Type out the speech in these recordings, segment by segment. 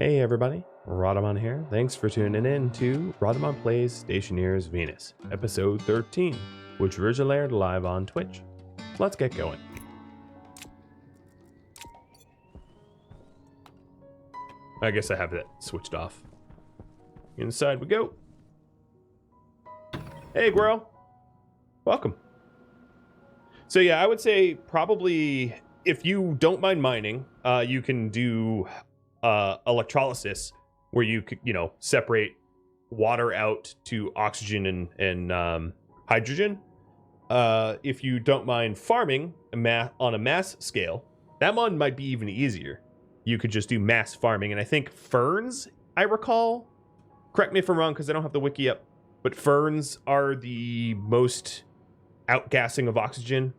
Hey everybody, Rhadamant here. Thanks for tuning in to Rhadamant Plays Stationeers Venus, episode 13, which originally aired live on Twitch. Let's get going. I guess I have that switched off. Inside we go. Hey, Guero. Welcome. So yeah, I would say probably if you don't mind mining, you can do electrolysis, where you could, separate water out to oxygen and hydrogen. If you don't mind farming on a mass scale, that one might be even easier. You could just do mass farming, and I think ferns, I recall, correct me if I'm wrong because I don't have the wiki up, but ferns are the most outgassing of oxygen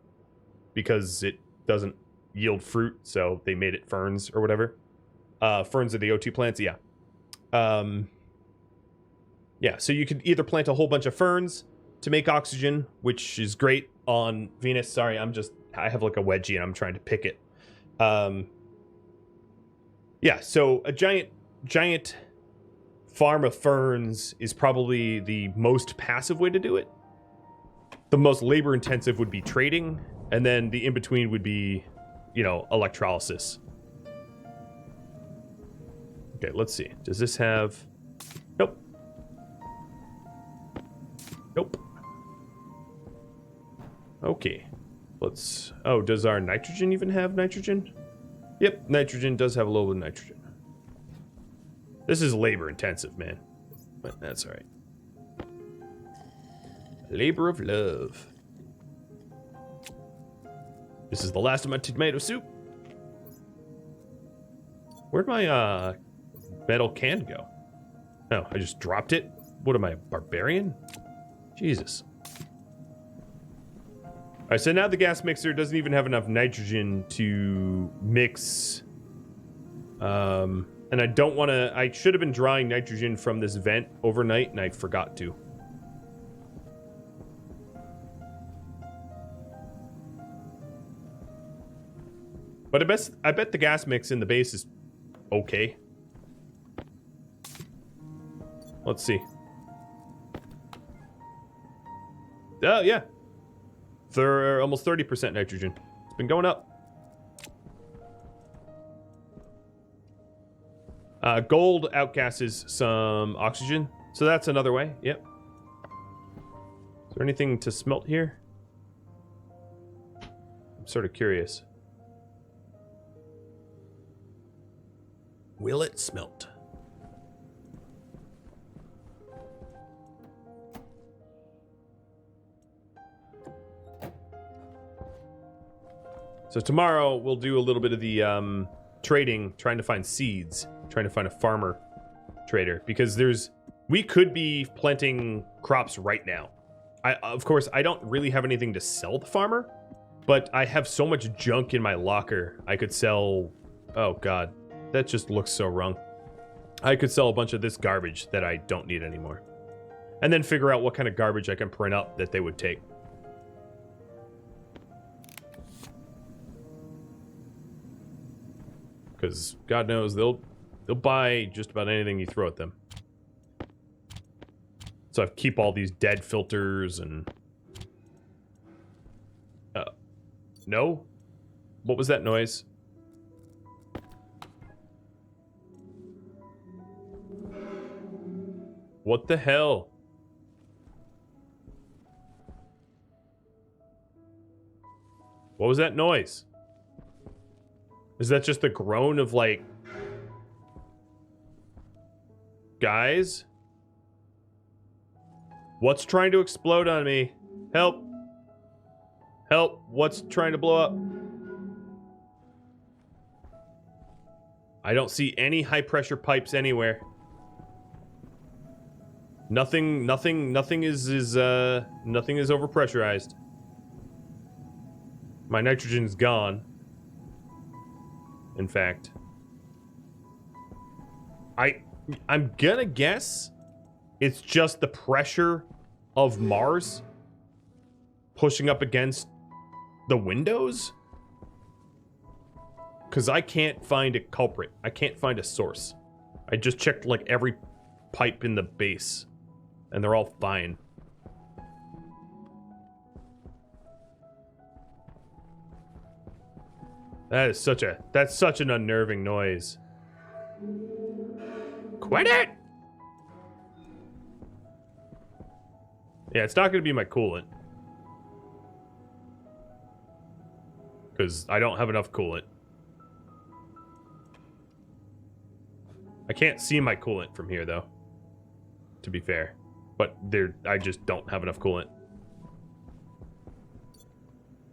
because it doesn't yield fruit, so they made it ferns or whatever. Ferns are the O2 plants, yeah. Yeah, so you could either plant a whole bunch of ferns to make oxygen, which is great on Venus. Sorry, I have like a wedgie and I'm trying to pick it. Yeah, so a giant farm of ferns is probably the most passive way to do it. The most labor intensive would be trading, and then the in-between would be, electrolysis. Okay, let's see. Does this have... Nope. Nope. Okay. Let's... Oh, does our nitrogen even have nitrogen? Yep, nitrogen does have a little bit of nitrogen. This is labor intensive, man. But that's alright. Labor of love. This is the last of my tomato soup. Where'd my, metal can go? Oh, I just dropped it? What am I, a barbarian? Jesus. Alright, so now the gas mixer doesn't even have enough nitrogen to mix. And I don't want to... I should have been drawing nitrogen from this vent overnight, and I forgot to. But I bet the gas mix in the base is okay. Let's see. Oh, yeah. Almost 30% nitrogen. It's been going up. Gold outgasses some oxygen, so that's another way. Yep. Is there anything to smelt here? I'm sort of curious. Will it smelt? So tomorrow we'll do a little bit of the trading, trying to find seeds, trying to find a farmer trader, because we could be planting crops right now. Of course, I don't really have anything to sell the farmer, but I have so much junk in my locker. I could sell, oh God, that just looks so wrong. I could sell a bunch of this garbage that I don't need anymore, and then figure out what kind of garbage I can print up that they would take. Because God knows they'll buy just about anything you throw at them. So I keep all these dead filters and... no? What was that noise? What the hell? What was that noise? Is that just the groan of, like... Guys? What's trying to explode on me? Help. Help. What's trying to blow up? I don't see any high-pressure pipes anywhere. Nothing is overpressurized. My nitrogen's gone. In fact, I'm gonna guess it's just the pressure of Mars pushing up against the windows, because I can't find a culprit. I can't find a source. I just checked like every pipe in the base, and they're all fine. That's such an unnerving noise. Quit it! Yeah, it's not gonna be my coolant. Because I don't have enough coolant. I can't see my coolant from here, though. To be fair. But I just don't have enough coolant.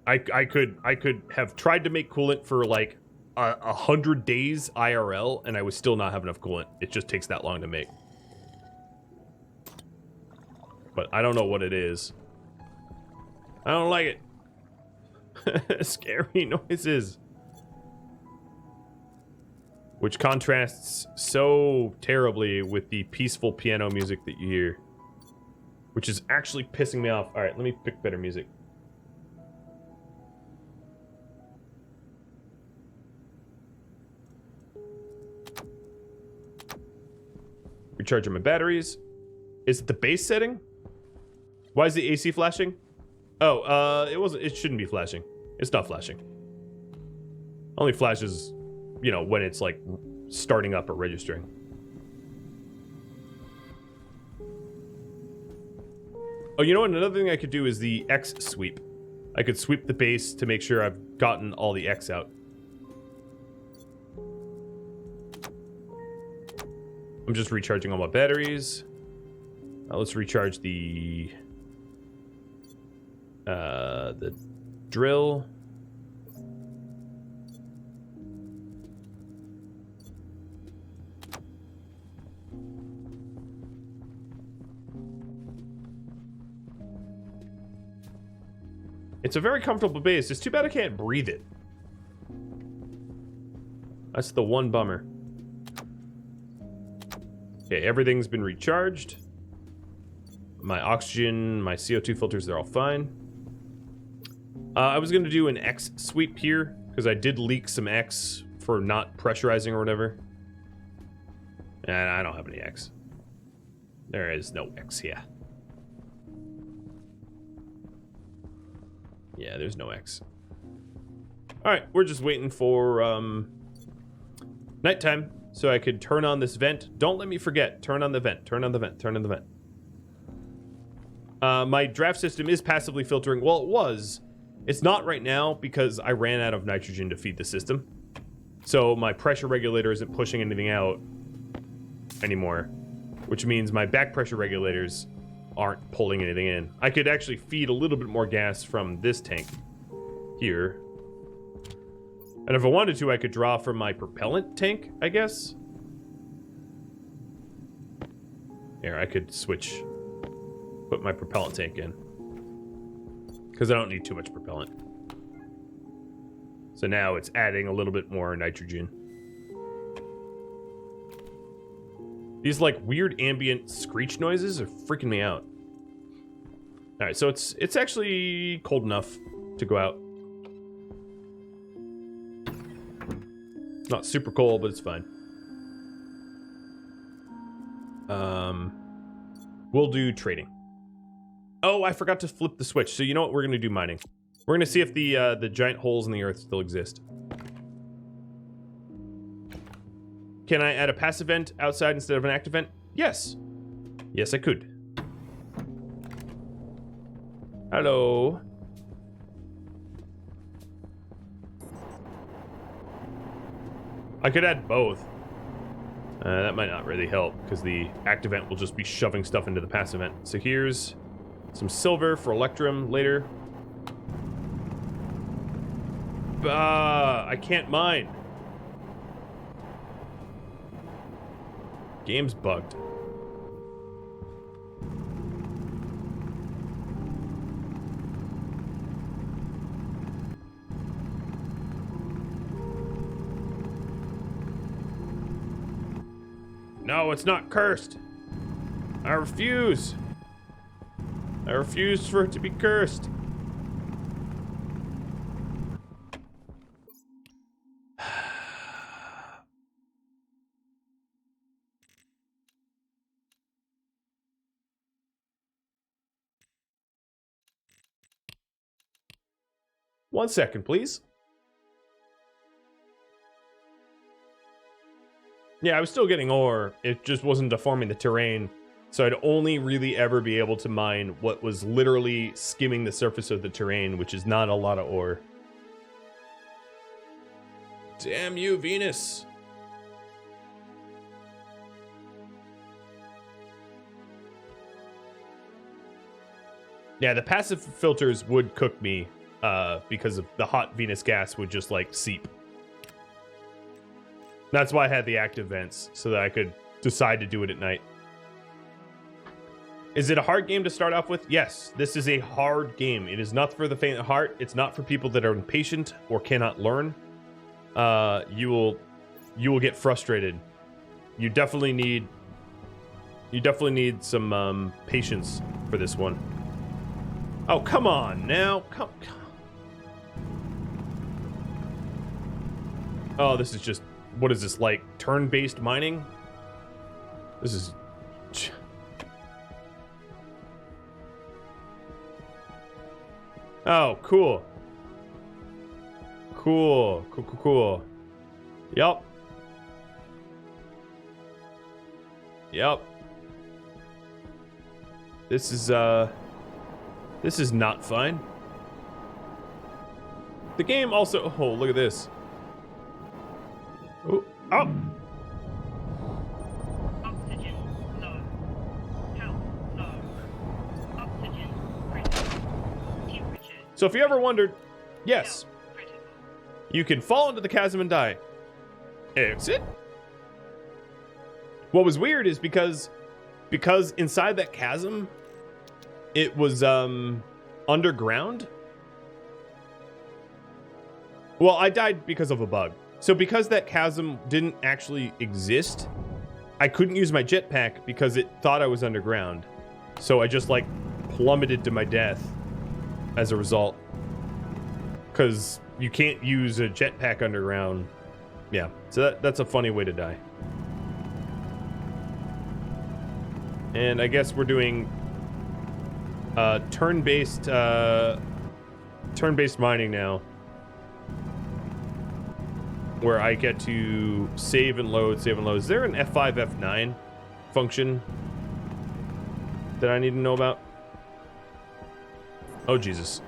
I could have tried to make coolant for like 100 days IRL, and I would still not have enough coolant. It just takes that long to make. But I don't know what it is. I don't like it. Scary noises. Which contrasts so terribly with the peaceful piano music that you hear. Which is actually pissing me off. Alright, let me pick better music. Recharging my batteries. Is it the base setting? Why is the AC flashing? Oh, it shouldn't be flashing. It's not flashing. Only flashes, you know, when it's like starting up or registering. Oh, you know what? Another thing I could do is the X sweep. I could sweep the base to make sure I've gotten all the X out. I'm just recharging all my batteries. Let's recharge the drill. It's a very comfortable base. It's too bad I can't breathe it. That's the one bummer. Okay, everything's been recharged. My oxygen, my CO2 filters, they're all fine. I was going to do an X sweep here, because I did leak some X for not pressurizing or whatever. And I don't have any X. There is no X here. Yeah, there's no X. Alright, we're just waiting for nighttime so I could turn on this vent. Don't let me forget. Turn on the vent. Turn on the vent. Turn on the vent. My draft system is passively filtering. Well, it was. It's not right now because I ran out of nitrogen to feed the system. So my pressure regulator isn't pushing anything out anymore, which means my back pressure regulators aren't pulling anything in. I could actually feed a little bit more gas from this tank here. And if I wanted to, I could draw from my propellant tank, I guess. Here, I could switch, put my propellant tank in. Because I don't need too much propellant. So now it's adding a little bit more nitrogen. These like weird ambient screech noises are freaking me out. Alright, so it's actually cold enough to go out. It's not super cold, but it's fine. We'll do trading. Oh, I forgot to flip the switch. So you know what? We're going to do mining. We're going to see if the giant holes in the earth still exist. Can I add a passive vent outside instead of an active vent? Yes. Yes, I could. Hello. I could add both. That might not really help because the active vent will just be shoving stuff into the passive vent. So here's some silver for electrum later. I can't mine. Game's bugged. No, it's not cursed. I refuse. I refuse for it to be cursed. 1 second, please. Yeah, I was still getting ore. It just wasn't deforming the terrain. So I'd only really ever be able to mine what was literally skimming the surface of the terrain, which is not a lot of ore. Damn you, Venus. Yeah, the passive filters would cook me because of the hot Venus gas would just like seep. That's why I had the active vents, so that I could decide to do it at night. Is it a hard game to start off with? Yes, this is a hard game. It is not for the faint of heart. It's not for people that are impatient or cannot learn. You will get frustrated. You definitely need some patience for this one. Oh, come on now. Come. Oh, this is just, what is this, like turn-based mining? This is... Oh, cool. Cool. Yup. This is not fine. The game also... Oh, look at this. Oh. Oxygen low. Health low. Oxygen critical. Temperature. So if you ever wondered, yes, Critical. you can fall into the chasm and die. Exit. What was weird is because inside that chasm, it was underground. Well, I died because of a bug. So because that chasm didn't actually exist, I couldn't use my jetpack because it thought I was underground. So I just like plummeted to my death as a result. Because you can't use a jetpack underground. Yeah, so that's a funny way to die. And I guess we're doing turn-based mining now, where I get to save and load. Is there an F5, F9 function that I need to know about? Oh, Jesus.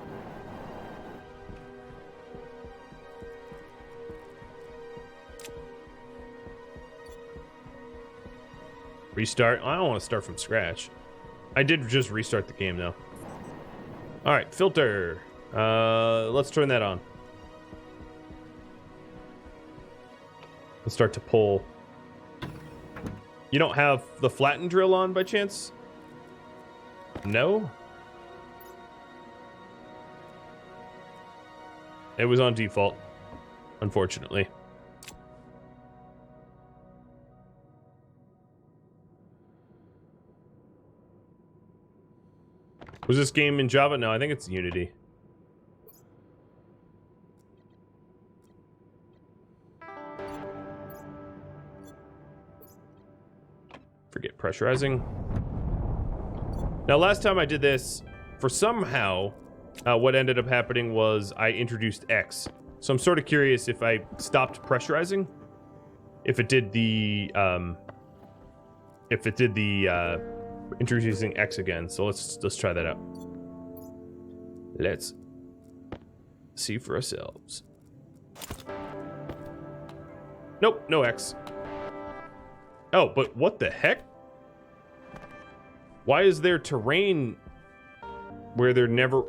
Restart? I don't want to start from scratch. I did just restart the game, though. All right, filter. Let's turn that on. Let's start to pull. You don't have the flatten drill on by chance? No? It was on default, unfortunately. Was this game in Java? No, I think it's Unity. Forget pressurizing. Now, last time I did this, for somehow, what ended up happening was I introduced X. So I'm sort of curious if I stopped pressurizing, if it did the introducing X again. So let's try that out. Let's see for ourselves. Nope, no X. Oh, but what the heck? Why is there terrain where there never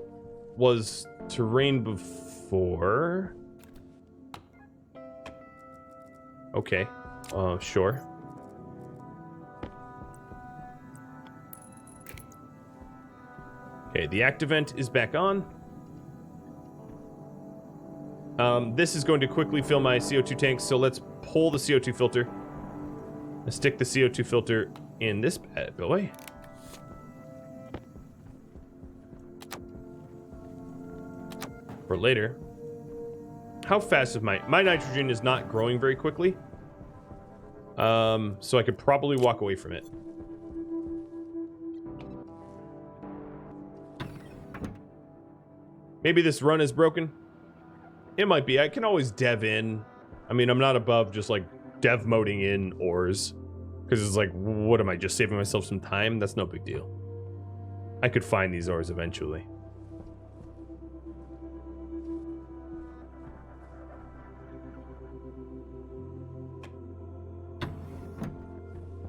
was terrain before? Okay, sure. Okay, the active vent is back on. This is going to quickly fill my CO2 tanks, so let's pull the CO2 filter. Let's stick the CO2 filter in this bad boy. For later. How fast is my nitrogen is not growing very quickly. So I could probably walk away from it. Maybe this run is broken. It might be. I can always dev in. I mean, I'm not above just like dev moding in ores. Because it's like, what am I, just saving myself some time? That's no big deal. I could find these ores eventually.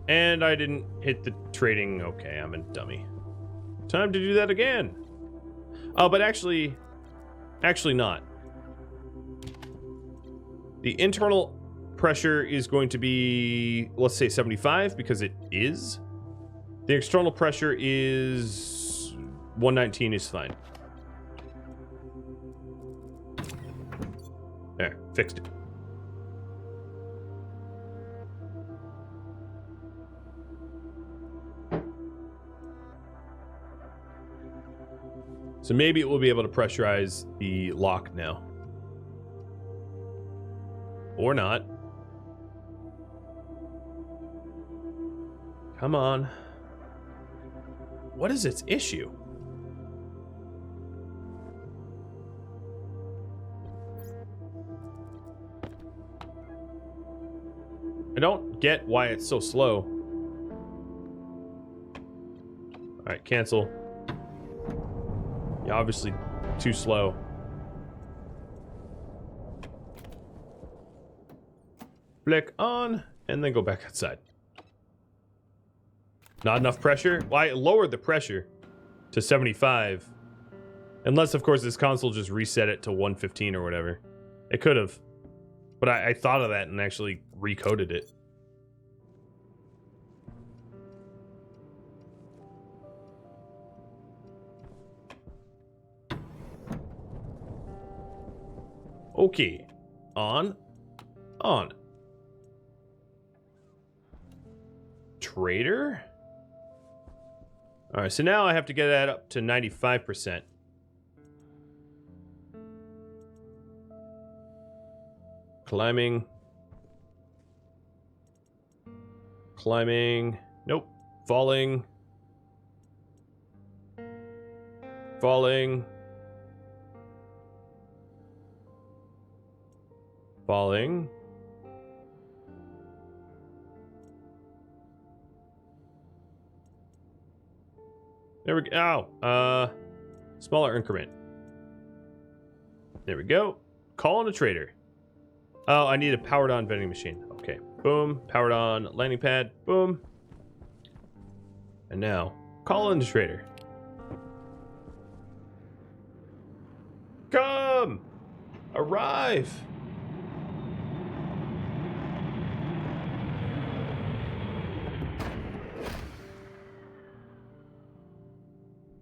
And I didn't hit the trading. Okay, I'm a dummy. Time to do that again. Oh, but actually not. The internal pressure is going to be, let's say 75, because it is. The external pressure is 119 is fine. There, fixed it. So maybe it will be able to pressurize the lock now. Or not. Come on. What is its issue? I don't get why it's so slow. Alright, cancel. Yeah, obviously too slow. Flick on, and then go back outside. Not enough pressure? Well, I lowered the pressure to 75. Unless, of course, this console just reset it to 115 or whatever. It could have. But I thought of that and actually recoded it. Okay. On. Trader? Alright, so now I have to get that up to 95%. Climbing. Nope. Falling. There we go. Oh. Smaller increment. There we go. Call on a trader. Oh, I need a powered on vending machine. Okay. Boom. Powered on landing pad. Boom. And now, call on the trader. Come! Arrive!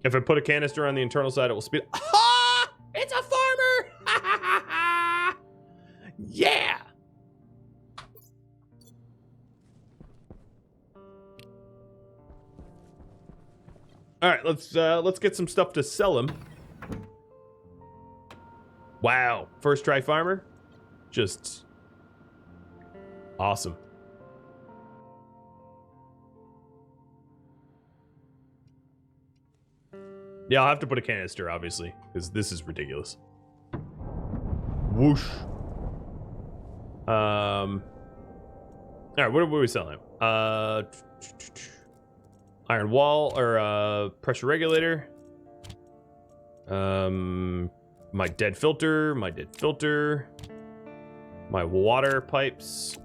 If I put a canister on the internal side, it will speed. Ah! It's a farmer! Yeah! All right, let's get some stuff to sell him. Wow, first try farmer, just awesome. Yeah, I'll have to put a canister, obviously, because this is ridiculous. Whoosh. All right, what are we selling? Iron wall or pressure regulator. My dead filter, my water pipes,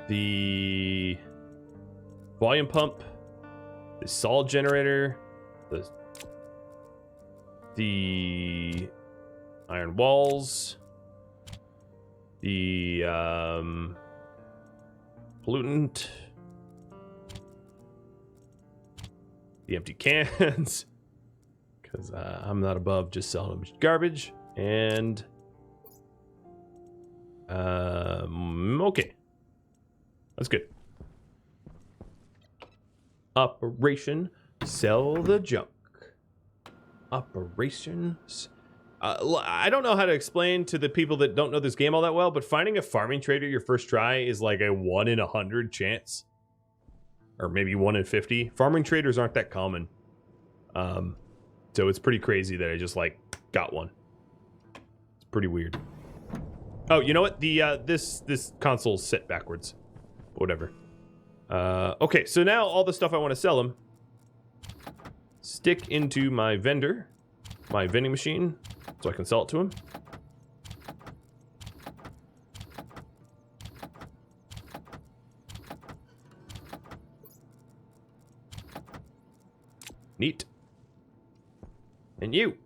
the volume pump, the solid generator, the iron walls, the pollutant, the empty cans, because I'm not above just selling garbage. And okay, that's good. Operation sell the junk. Operations. I don't know how to explain to the people that don't know this game all that well, but finding a farming trader your first try is like a 1 in 100 chance, or maybe 1 in 50. Farming traders aren't that common, so it's pretty crazy that I just like got one. It's pretty weird. Oh, you know what? The this console's set backwards. Whatever. Okay, so now all the stuff I want to sell him, stick into my vending machine, so I can sell it to him. Neat. And you.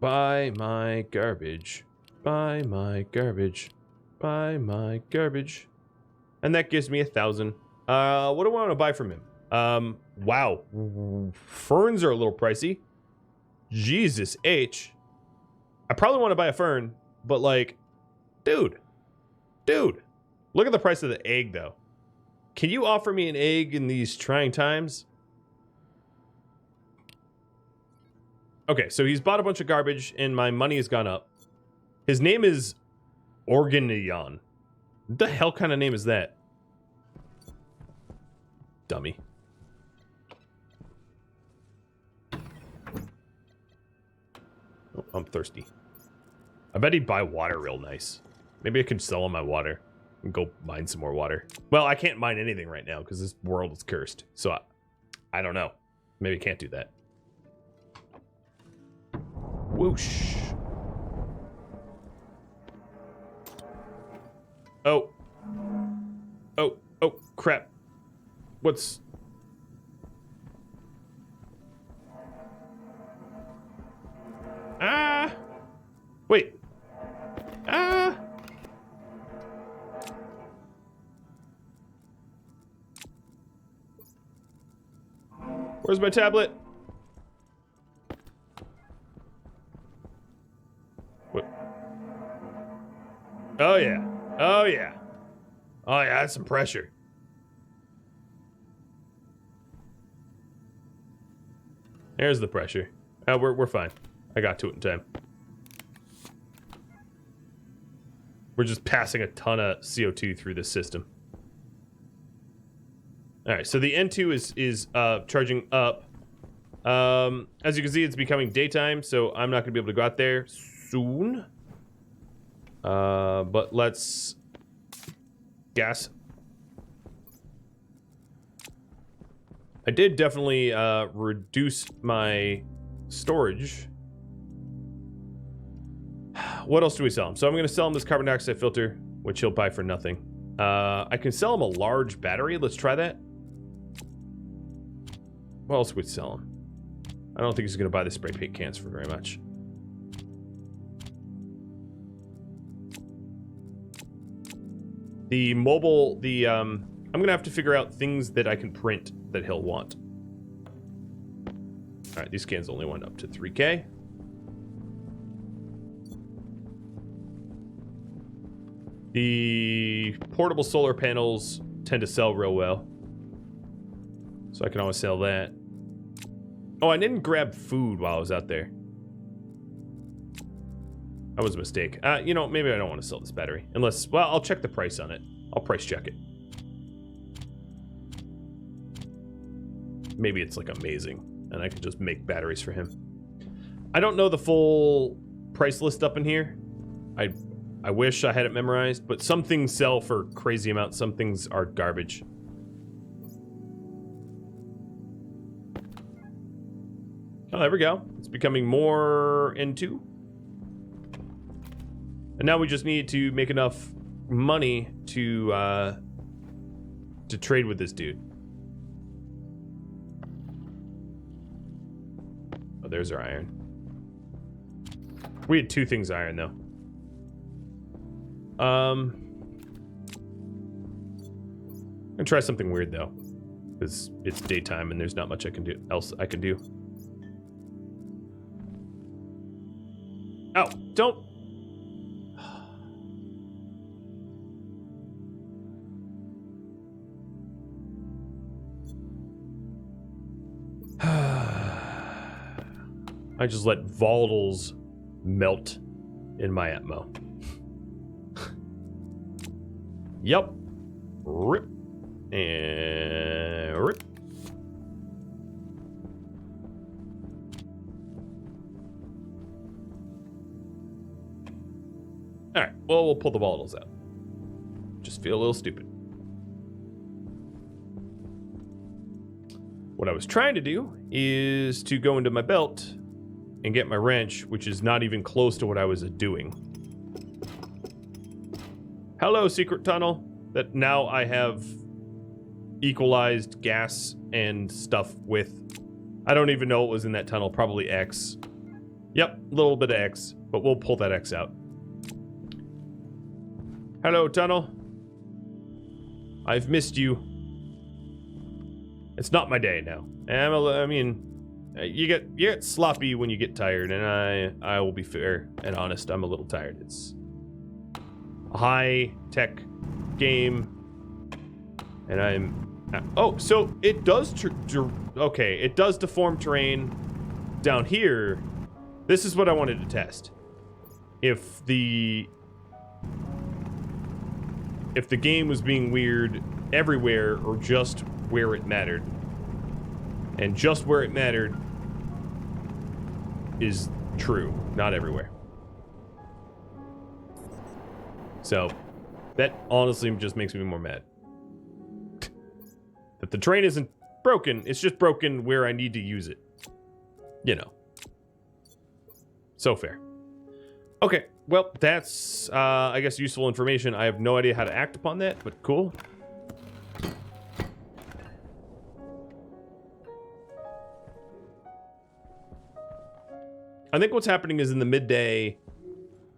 Buy my garbage. Buy my garbage. Buy my garbage. And that gives me 1,000. What do I want to buy from him? Wow. Ferns are a little pricey. Jesus H. I probably want to buy a fern, but like, dude. Look at the price of the egg, though. Can you offer me an egg in these trying times? Okay, so he's bought a bunch of garbage, and my money has gone up. His name is Organion. What the hell kind of name is that? Dummy. Oh, I'm thirsty. I bet he'd buy water real nice. Maybe I could sell him my water and go mine some more water. Well, I can't mine anything right now because this world is cursed. So I don't know. Maybe I can't do that. Whoosh. Oh. Oh, crap. What's... Ah! Wait. Ah! Where's my tablet? What? Oh, yeah. Oh, yeah. Oh, yeah, that's some pressure. There's the pressure. We're fine. I got to it in time. We're just passing a ton of CO2 through this system. All right, so the N2 is charging up. As you can see, it's becoming daytime, so I'm not going to be able to go out there soon. But let's gas. I did definitely reduce my storage. What else do we sell him? So I'm going to sell him this carbon dioxide filter, which he'll buy for nothing. I can sell him a large battery. Let's try that. What else would we sell him? I don't think he's going to buy the spray paint cans for very much. The mobile, I'm going to have to figure out things that I can print that he'll want. All right, these cans only went up to 3K. The portable solar panels tend to sell real well, so I can always sell that. Oh, I didn't grab food while I was out there. That was a mistake. You know, maybe I don't want to sell this battery. Unless, well, I'll check the price on it. I'll price check it. Maybe it's like amazing, and I can just make batteries for him. I don't know the full price list up in here. I wish I had it memorized, but some things sell for crazy amounts. Some things are garbage. Oh, there we go. It's becoming more N2. And now we just need to make enough money to trade with this dude. Oh, there's our iron. We had 2 things iron, though. I'm gonna try something weird, though. Because it's daytime and there's not much I can do. Ow, don't. I just let volatiles melt in my Atmo. Yep. Rip. And rip. All right, well, we'll pull the volatiles out. Just feel a little stupid. What I was trying to do is to go into my belt and get my wrench, which is not even close to what I was doing. Hello, secret tunnel that now I have equalized gas and stuff with. I don't even know what was in that tunnel. Probably X. Yep, a little bit of X, but we'll pull that X out. Hello, tunnel. I've missed you. It's not my day now. I mean, you get sloppy when you get tired, and I will be fair and honest. I'm a little tired. It's a high-tech game, and I'm... Oh, so it does... Okay, it does deform terrain down here. This is what I wanted to test. If the game was being weird everywhere or just where it mattered. And just where it mattered is true, not everywhere. So, that honestly just makes me more mad. That the train isn't broken, it's just broken where I need to use it. You know. So fair. Okay, well, that's, I guess, useful information. I have no idea how to act upon that, but cool. I think what's happening is in the midday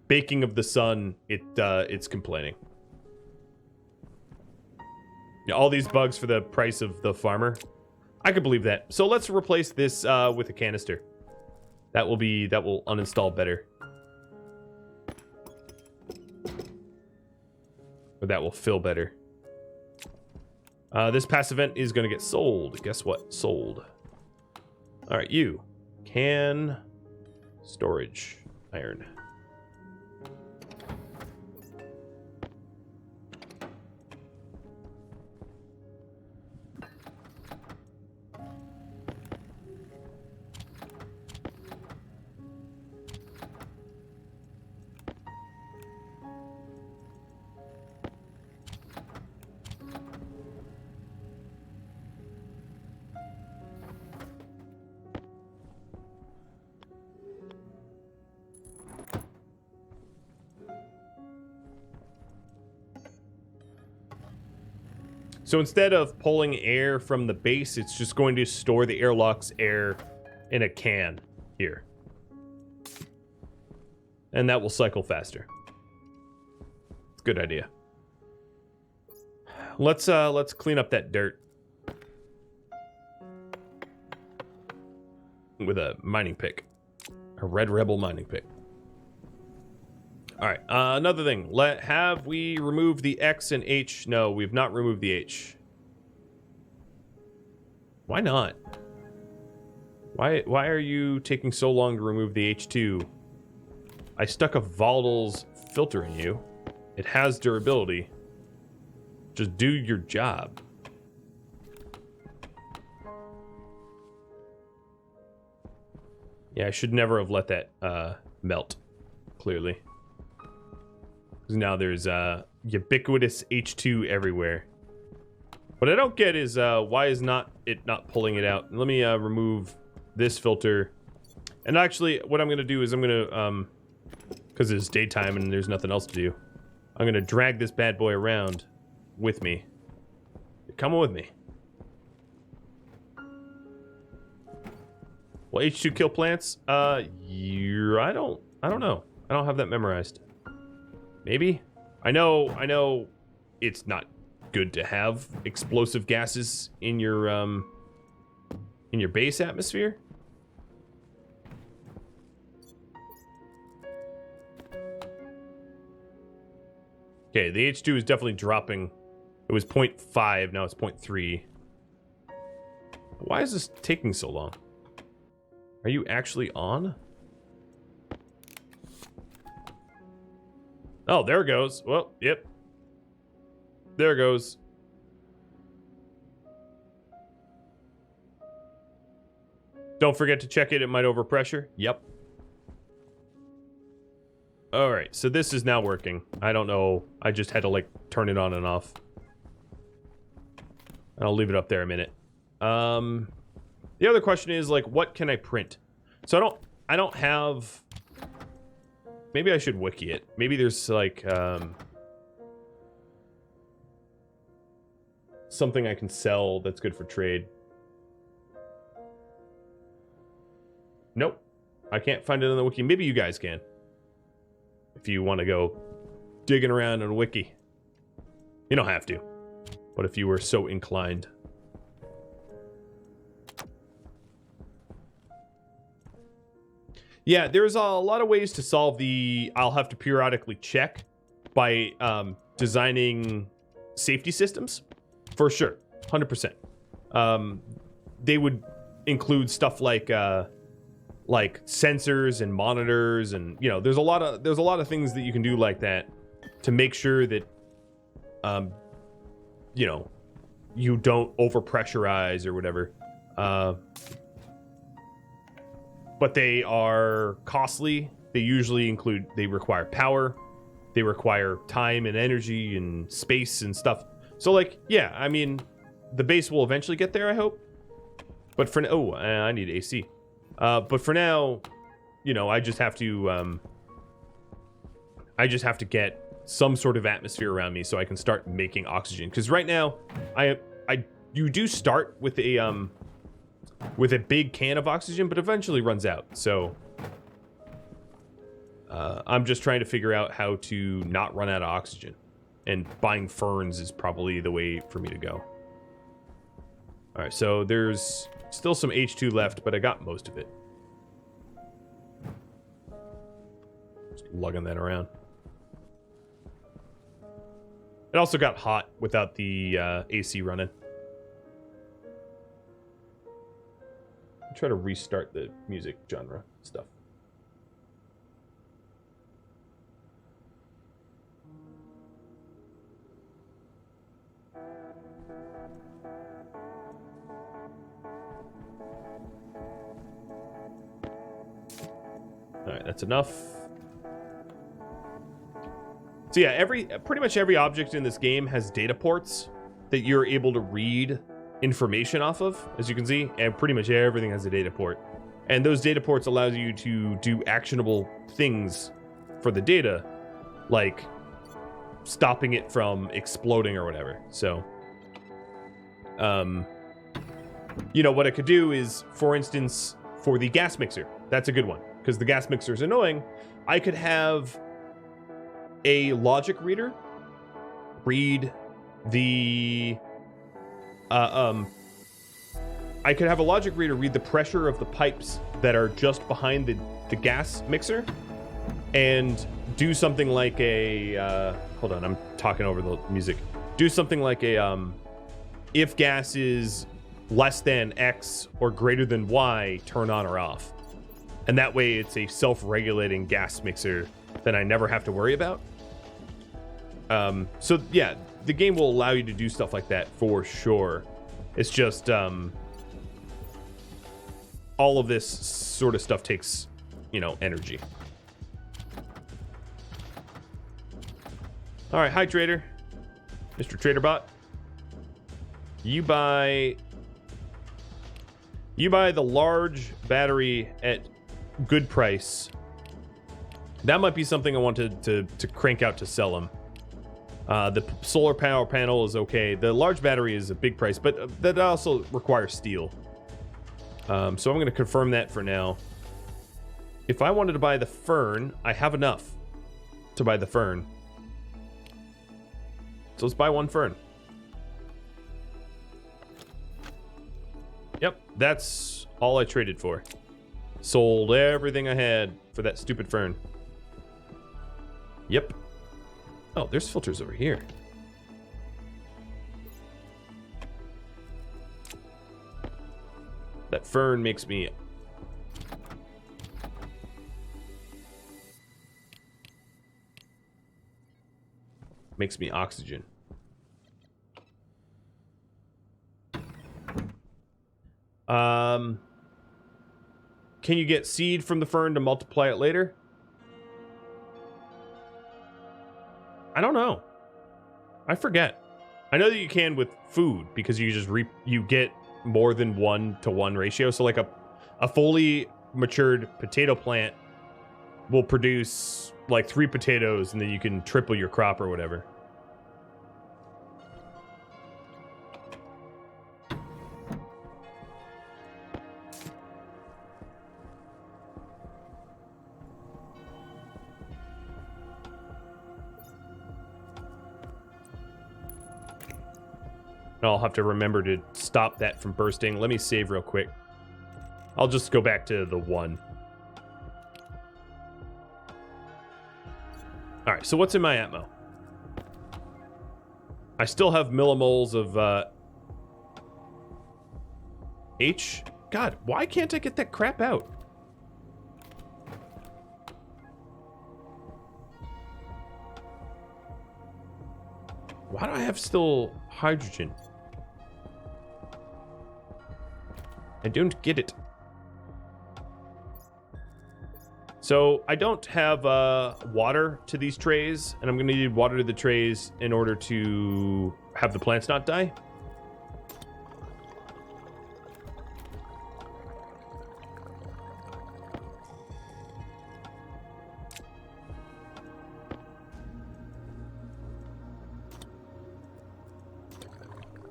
baking of the sun, it's complaining. Yeah, all these bugs for the price of the farmer. I could believe that. So let's replace this with a canister. That will uninstall better. Or that will fill better. This pass event is going to get sold. Guess what? Sold. All right, you. Can storage iron. So instead of pulling air from the base, it's just going to store the airlock's air in a can here. And that will cycle faster. It's a good idea. Let's clean up that dirt with a mining pick. A Red Rebel mining pick. All right, another thing. Have we removed the X and H? No, we've not removed the H. Why not? Why are you taking so long to remove the H2? I stuck a volatiles filter in you. It has durability. Just do your job. Yeah, I should never have let that melt, clearly. Now there's ubiquitous H2 everywhere. What I don't get is why is it not pulling it out? Let me remove this filter. And actually, what I'm gonna do is I'm gonna because it's daytime and there's nothing else to do, I'm gonna drag this bad boy around with me. Come on with me. Will H2 kill plants? I don't know. I don't have that memorized. Maybe? I know it's not good to have explosive gases in your base atmosphere. Okay, the H2 is definitely dropping. It was 0.5, now it's 0.3. Why is this taking so long? Are you actually on? Oh, there it goes. Well, yep. There it goes. Don't forget to check it. It might overpressure. Yep. All right, so this is now working. I don't know. I just had to like turn it on and off. And I'll leave it up there a minute. The other question is like, what can I print? So I don't have. Maybe I should wiki it. Maybe there's like something I can sell that's good for trade. Nope, I can't find it on the wiki. Maybe you guys can. If you want to go digging around on a wiki. You don't have to. But if you were so inclined. Yeah, there's a lot of ways to solve the I'll have to periodically check by designing safety systems. For sure. 100%. They would include stuff like sensors and monitors, and you know, there's a lot of things that you can do like that to make sure that you know, you don't overpressurize or whatever. But they are costly. They require power, they require time and energy and space and stuff. So like, yeah, I mean, the base will eventually get there, I hope. But for now, I need AC. But for now, you know, I just have to get some sort of atmosphere around me so I can start making oxygen. Because right now, you do start with a big can of oxygen, but eventually runs out. So I'm just trying to figure out how to not run out of oxygen. And buying ferns is probably the way for me to go. All right, so there's still some H2 left, but I got most of it. Just lugging that around. It also got hot without the AC running. Try to restart the music genre stuff. All right, that's enough. So yeah, pretty much every object in this game has data ports that you're able to read information off of, as you can see, and pretty much everything has a data port. And those data ports allow you to do actionable things for the data, like stopping it from exploding or whatever. So, you know, what I could do is, for instance, for the gas mixer, that's a good one, because the gas mixer is annoying. I could have a logic reader read the I could have a logic reader read the pressure of the pipes that are just behind the gas mixer and do something like a hold on, I'm talking over the music. Do something like a if gas is less than X or greater than Y, turn on or off. And that way it's a self-regulating gas mixer that I never have to worry about. So yeah, the game will allow you to do stuff like that for sure. It's just all of this sort of stuff takes, you know, energy. All right, hi trader, Mr. Traderbot. You buy the large battery at good price. That might be something I wanted to crank out to sell them. The solar power panel is okay. The large battery is a big price, but that also requires steel. So I'm going to confirm that for now. If I wanted to buy the fern, I have enough to buy the fern. So let's buy one fern. Yep, that's all I traded for. Sold everything I had for that stupid fern. Yep. Oh, there's filters over here. That fern makes me oxygen. Can you get seed from the fern to multiply it later? I don't know. I forget. I know that you can with food because you just you get more than 1-to-1 ratio. So like a fully matured potato plant will produce like 3 potatoes, and then you can triple your crop or whatever. I'll have to remember to stop that from bursting. Let me save real quick. I'll just go back to the 1. All right, so what's in my Atmo? I still have millimoles of H. God, why can't I get that crap out? Why do I have still hydrogen? I don't get it. So I don't have water to these trays, and I'm going to need water to the trays in order to have the plants not die.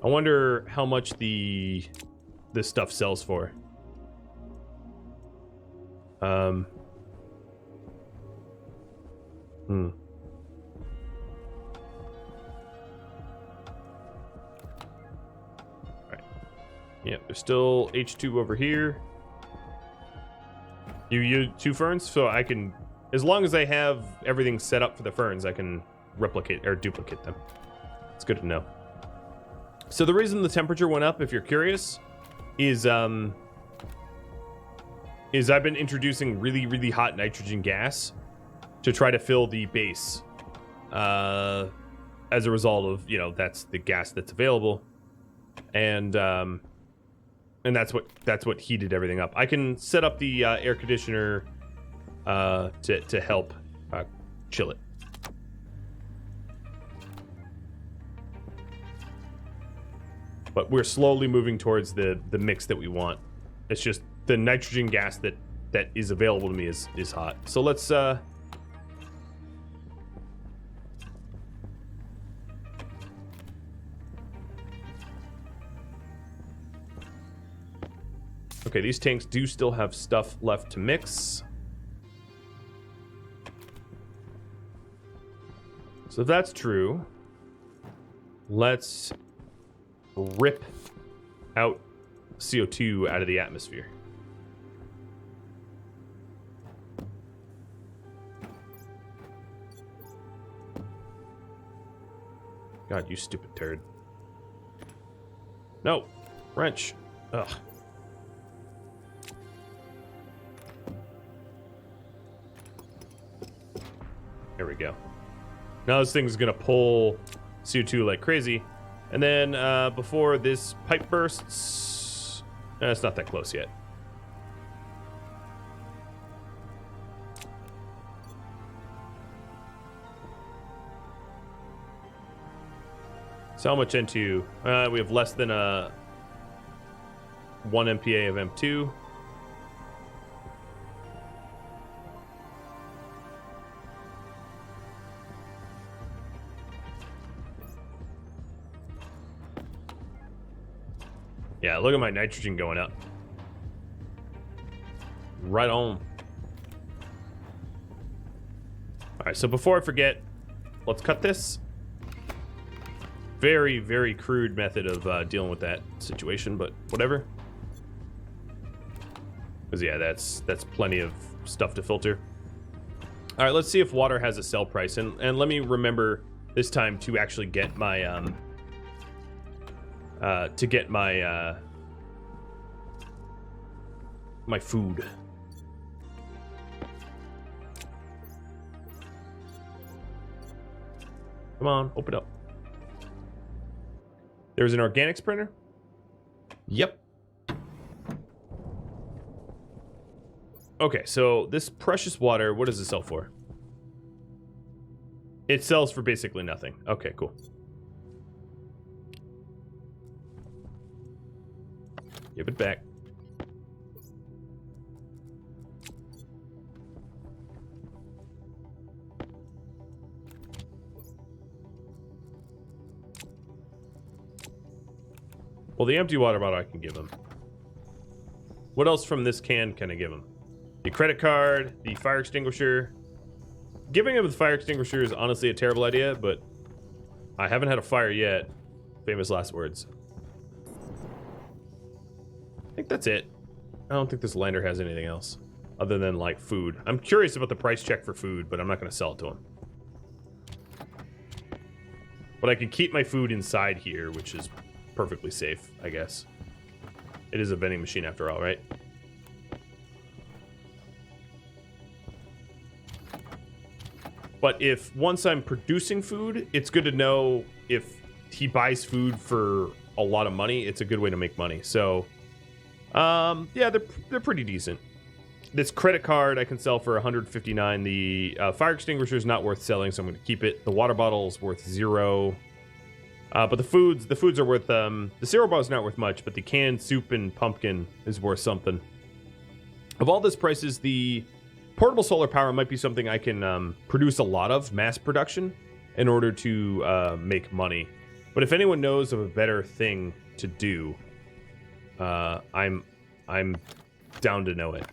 I wonder how much this stuff sells for. Alright. Yep, there's still H2 over here. You use 2 ferns, so I can, as long as I have everything set up for the ferns, I can replicate or duplicate them. It's good to know. So the reason the temperature went up, if you're curious, is I've been introducing really, really hot nitrogen gas to try to fill the base. As a result of, that's the gas that's available, and that's what heated everything up. I can set up the air conditioner to help chill it. But we're slowly moving towards the mix that we want. It's just the nitrogen gas that is available to me is hot. So let's okay, these tanks do still have stuff left to mix. So if that's true, let's rip out CO2 out of the atmosphere. God, you stupid turd. No, wrench. Ugh. There we go. Now this thing's gonna pull CO2 like crazy. And then before this pipe bursts, it's not that close yet. So how much N2? We have less than 1 MPa of M2. Yeah, look at my nitrogen going up. Right on. Alright, so before I forget, let's cut this. Very, very crude method of dealing with that situation, but whatever. Because, yeah, that's plenty of stuff to filter. Alright, let's see if water has a sell price. And let me remember this time to actually get my my food. Come on, open up. There's an organics printer? Yep. Okay, so this precious water, what does it sell for? It sells for basically nothing. Okay, cool. Give it back. Well, the empty water bottle I can give him. What else from this can I give him? The credit card, the fire extinguisher. Giving him the fire extinguisher is honestly a terrible idea, but I haven't had a fire yet. Famous last words. I think that's it. I don't think this lander has anything else other than like food. I'm curious about the price check for food, but I'm not going to sell it to him. But I can keep my food inside here, which is perfectly safe, I guess. It is a vending machine after all, right? But if once I'm producing food, it's good to know if he buys food for a lot of money, it's a good way to make money. So, yeah, they're pretty decent. This credit card I can sell for $159. The fire extinguisher is not worth selling, so I'm going to keep it. The water bottle is worth $0. But the foods are worth, the cereal bar is not worth much, but the canned soup and pumpkin is worth something. Of all this prices, the portable solar power might be something I can produce a lot of, mass production, in order to make money. But if anyone knows of a better thing to do, I'm down to know it.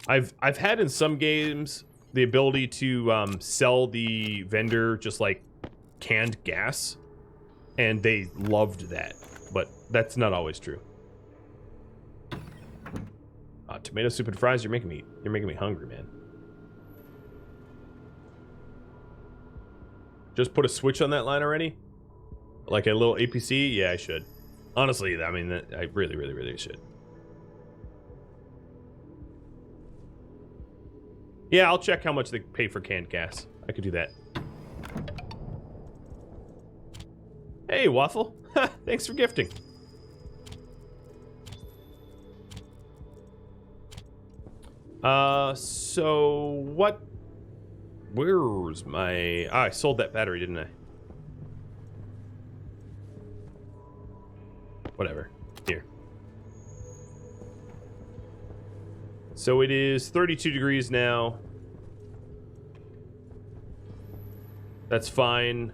I've had in some games the ability to sell the vendor just like canned gas, and they loved that, but that's not always true. Tomato soup and fries, you're making me hungry, man. Just put a switch on that line already? Like a little APC? Yeah, I should. Honestly, I mean, I really should. Yeah, I'll check how much they pay for canned gas. I could do that. Hey, Waffle. Thanks for gifting. So what? Where's my... I sold that battery, didn't I? Whatever. Here. So it is 32 degrees now. That's fine.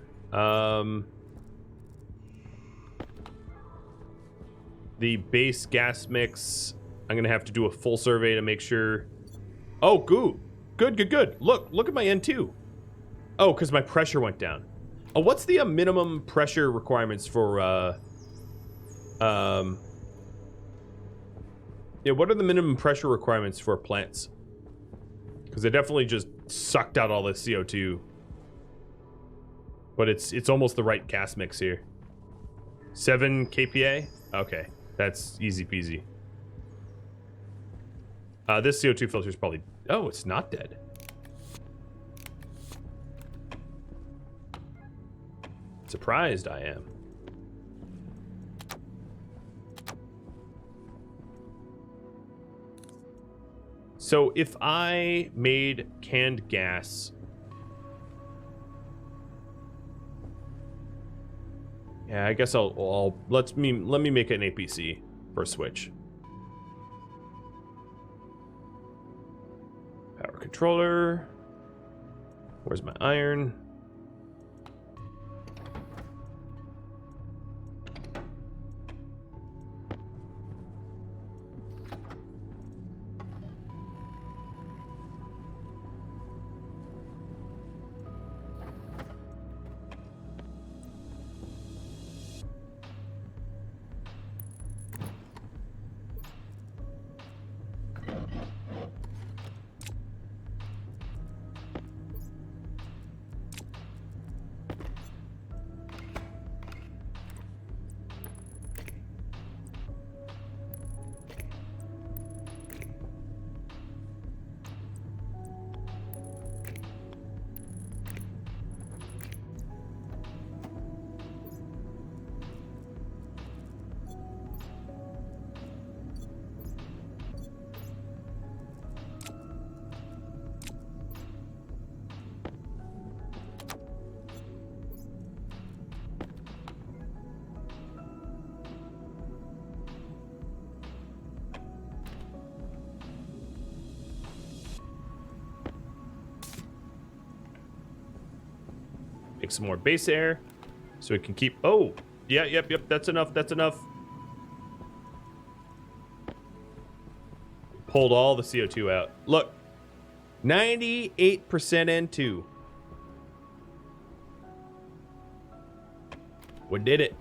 The base gas mix, I'm gonna have to do a full survey to make sure. Oh, good. Look at my N2. Oh, because my pressure went down. Oh, what's the minimum pressure requirements for yeah, what are the minimum pressure requirements for plants? Because they definitely just sucked out all this CO2. But it's almost the right gas mix here. 7 kPa? Okay, that's easy peasy. This CO2 filter is probably... Oh, it's not dead. Surprised I am. So if I made canned gas... Yeah, I guess let me make an APC for a switch. Power controller. Where's my iron? make some more base air so it can keep... Oh, yeah, yep, that's enough, that's enough. Pulled all the CO2 out. Look, 98% N2. We did it.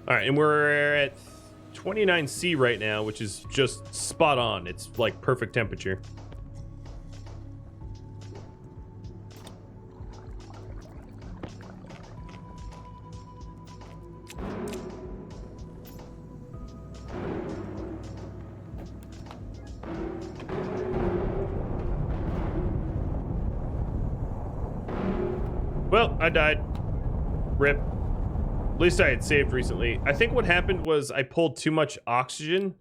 All right, and we're at 29C right now, which is just spot on. It's like perfect temperature. Well, I died. Rip. At least I had saved recently. I think what happened was I pulled too much oxygen.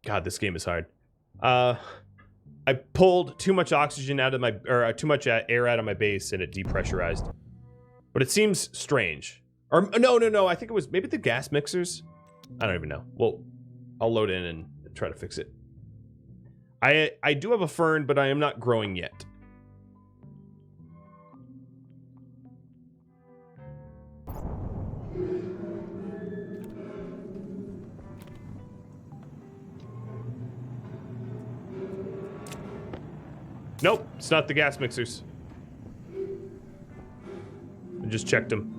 God, this game is hard. I pulled too much oxygen out of my, or too much air out of my base, and it depressurized. But it seems strange. Or no. I think it was maybe the gas mixers. I don't even know. Well, I'll load in and try to fix it. I do have a fern, but I am not growing yet. Nope, it's not the gas mixers. I just checked them.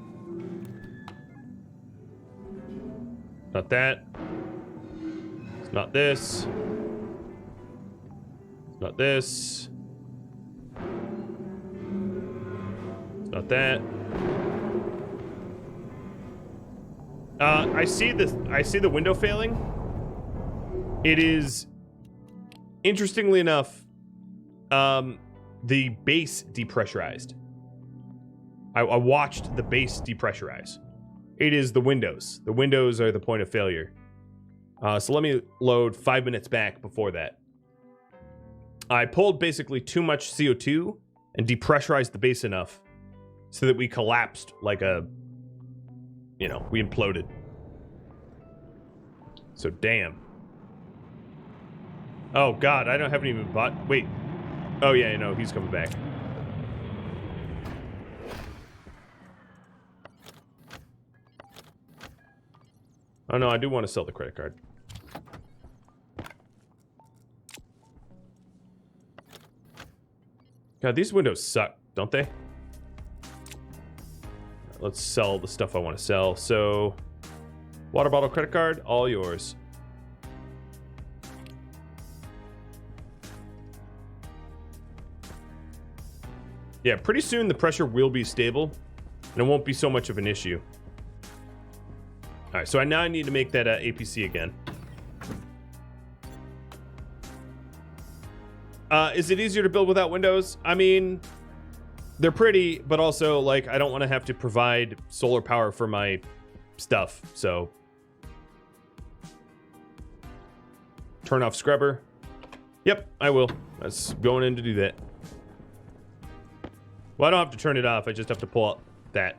Not that. It's not this. It's not this. It's not that. I see the window failing. It is, interestingly enough, the base depressurized. I watched the base depressurize. It is the windows. The windows are the point of failure. So let me load 5 minutes back before that. I pulled basically too much CO2 and depressurized the base enough so that we collapsed like a, you know, we imploded. So damn. Oh God, I haven't even bought, wait. Oh yeah, no, he's coming back. Oh no, I do want to sell the credit card. God, these windows suck, don't they? Let's sell the stuff I want to sell. So, water bottle, credit card, all yours. Yeah, pretty soon the pressure will be stable, and it won't be so much of an issue. All right, so now I need to make that APC again. Is it easier to build without windows? I mean, they're pretty, but also, like, I don't want to have to provide solar power for my stuff, so. Turn off scrubber. Yep, I will. That's going in to do that. Well, I don't have to turn it off. I just have to pull out that.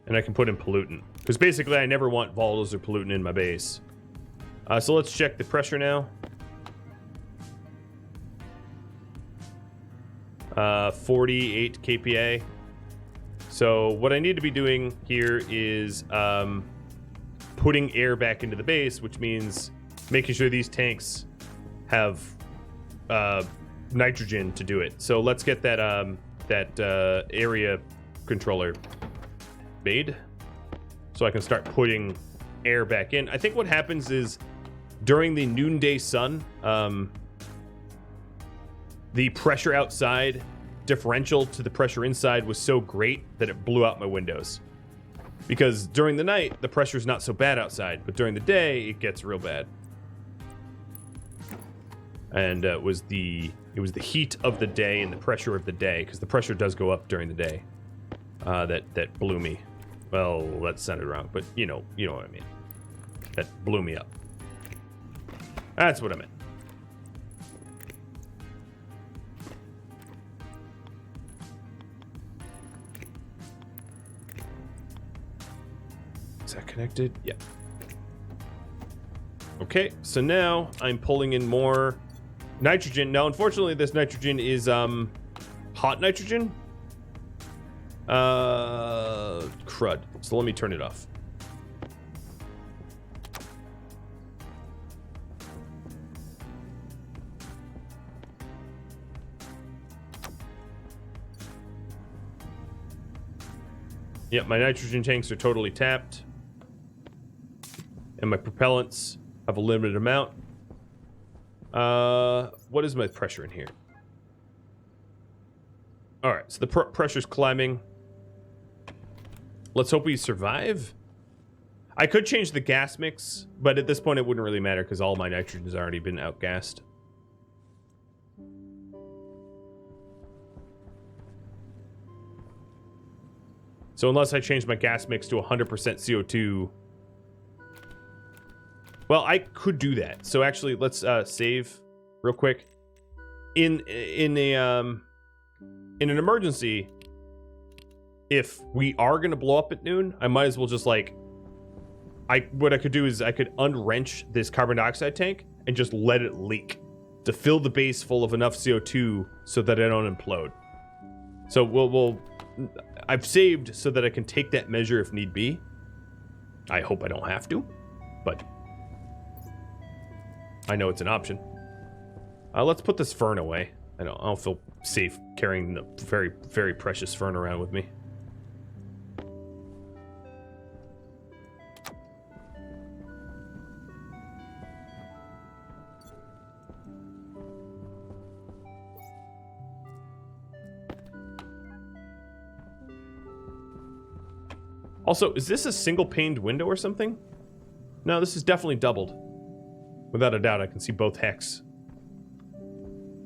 And I can put in pollutant. Because basically, I never want volatiles or pollutant in my base. So let's check the pressure now. 48 kPa. So what I need to be doing here is putting air back into the base, which means making sure these tanks have nitrogen to do it. So let's get that area controller made so I can start putting air back in. I think what happens is during the noonday sun, the pressure outside differential to the pressure inside was so great that it blew out my windows. Because during the night, the pressure's not so bad outside, but during the day, it gets real bad. And it was the heat of the day and the pressure of the day, because the pressure does go up during the day. That blew me. Well, that sounded wrong, but you know what I mean. That blew me up. That's what I meant. connected? Yeah. Okay, so now I'm pulling in more nitrogen. Now, unfortunately, this nitrogen is hot nitrogen. Crud. So let me turn it off. Yep, my nitrogen tanks are totally tapped. And my propellants have a limited amount. What is my pressure in here? Alright, so the pressure's climbing. Let's hope we survive. I could change the gas mix, but at this point it wouldn't really matter because all my nitrogen has already been outgassed. So unless I change my gas mix to 100% CO2... Well, I could do that. So actually, let's save real quick. In an emergency, if we are gonna blow up at noon, I might as well just like, what I could do is I could unwrench this carbon dioxide tank and just let it leak to fill the base full of enough CO2 so that I don't implode. So I've saved so that I can take that measure if need be. I hope I don't have to, but I know it's an option. Let's put this fern away. I don't feel safe carrying the very, very precious fern around with me. Also, is this a single paned window or something? No, this is definitely doubled. Without a doubt, I can see both hex.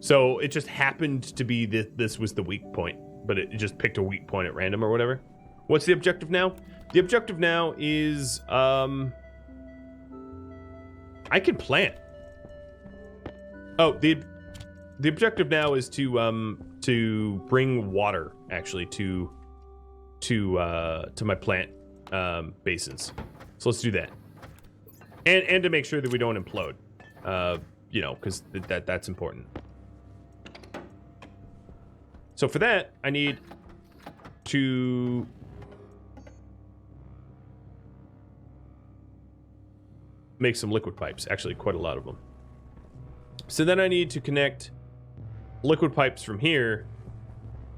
So it just happened to be that this was the weak point, but it just picked a weak point at random or whatever. What's the objective now? The objective now is, I can plant. Oh, the objective now is to bring water actually to my plant basins. So let's do that. And to make sure that we don't implode. You know, because that's important. So for that, I need to make some liquid pipes. Actually, quite a lot of them. So then I need to connect liquid pipes from here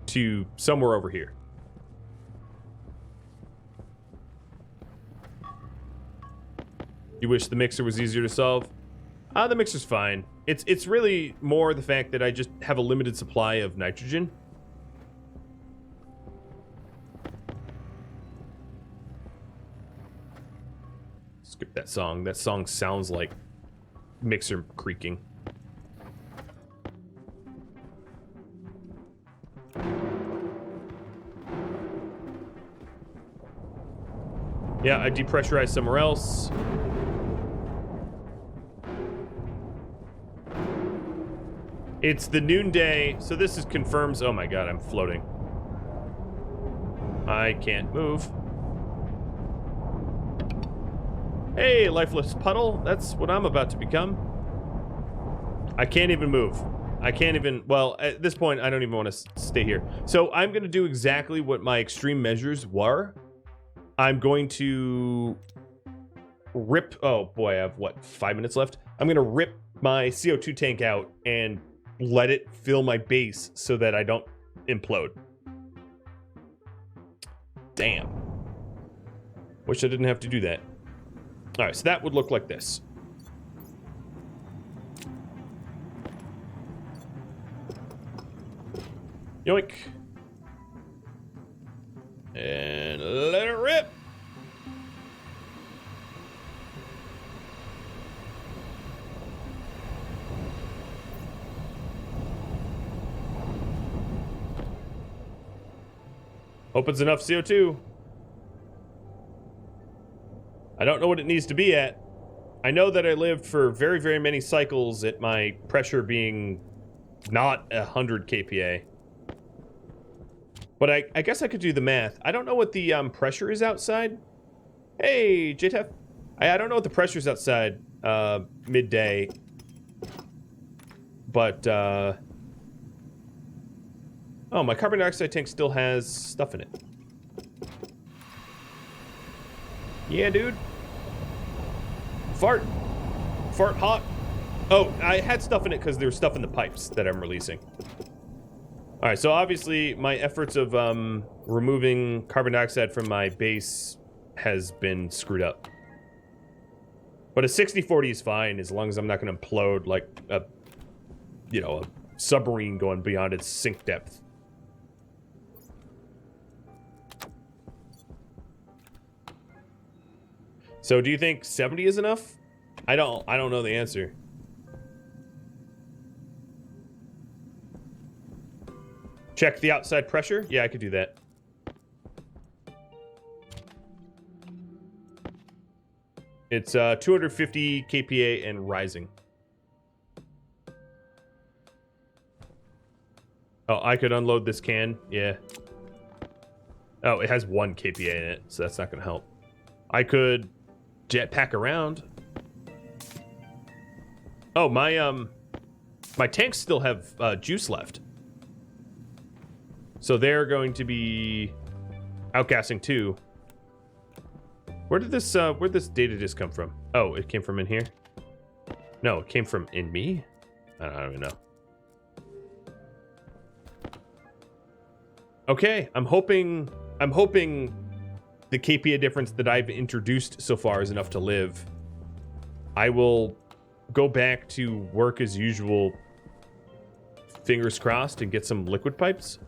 to somewhere over here. You wish the mixer was easier to solve? The mixer's fine. It's really more the fact that I just have a limited supply of nitrogen. Skip that song. That song sounds like mixer creaking. Yeah, I depressurized somewhere else. It's the noonday, so this is confirms. Oh my god, I'm floating. I can't move. Hey, lifeless puddle. That's what I'm about to become. I can't even move. I can't even, well, at this point, I don't even want to stay here. So I'm going to do exactly what my extreme measures were. I'm going to rip, oh boy, I have what, 5 minutes left? I'm going to rip my CO2 tank out and let it fill my base so that I don't implode. Damn. Wish I didn't have to do that. All right, so that would look like this. Yoink. And let it rip. Hope it's enough CO2. I don't know what it needs to be at. I know that I lived for very, very many cycles at my pressure being not 100 kPa. But I guess I could do the math. I don't know what the pressure is outside. Hey, JTF. I don't know what the pressure's outside midday, but oh, my carbon dioxide tank still has stuff in it. Yeah, dude. Fart hot. Oh, I had stuff in it because there's stuff in the pipes that I'm releasing. All right, so obviously my efforts of removing carbon dioxide from my base has been screwed up. But a 60-40 is fine as long as I'm not going to implode like a, you know, a submarine going beyond its sink depth. So do you think 70 is enough? I don't know the answer. Check the outside pressure? Yeah, I could do that. It's 250 kPa and rising. Oh, I could unload this can? Yeah. Oh, it has 1 kPa in it, so that's not gonna help. I could jetpack around. Oh, my tanks still have juice left. So they're going to be outgassing too. Where'd this data disk come from? Oh, it came from in here? No, it came from in me? I don't even know. Okay, I'm hoping the KPA difference that I've introduced so far is enough to live. I will go back to work as usual, fingers crossed, and get some liquid pipes.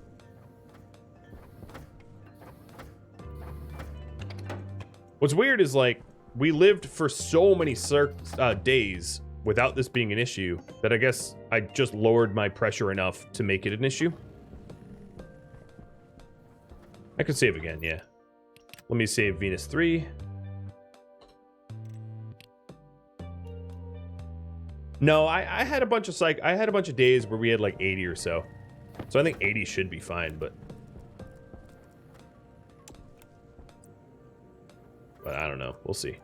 What's weird is, like, we lived for so many days without this being an issue that I guess I just lowered my pressure enough to make it an issue. I could save again, yeah. Let me save Venus 3. No, I had a bunch of I had a bunch of days where we had like 80 or so. So I think 80 should be fine, but I don't know. We'll see.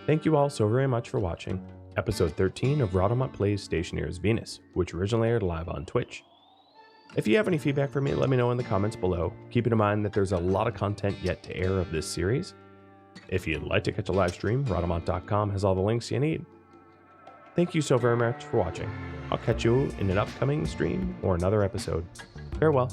Thank you all so very much for watching episode 13 of Rhadamant Plays Stationeers Venus, which originally aired live on Twitch. If you have any feedback for me, let me know in the comments below, keeping in mind that there's a lot of content yet to air of this series. If you'd like to catch a live stream, Rhadamant.com has all the links you need. Thank you so very much for watching. I'll catch you in an upcoming stream or another episode. Farewell.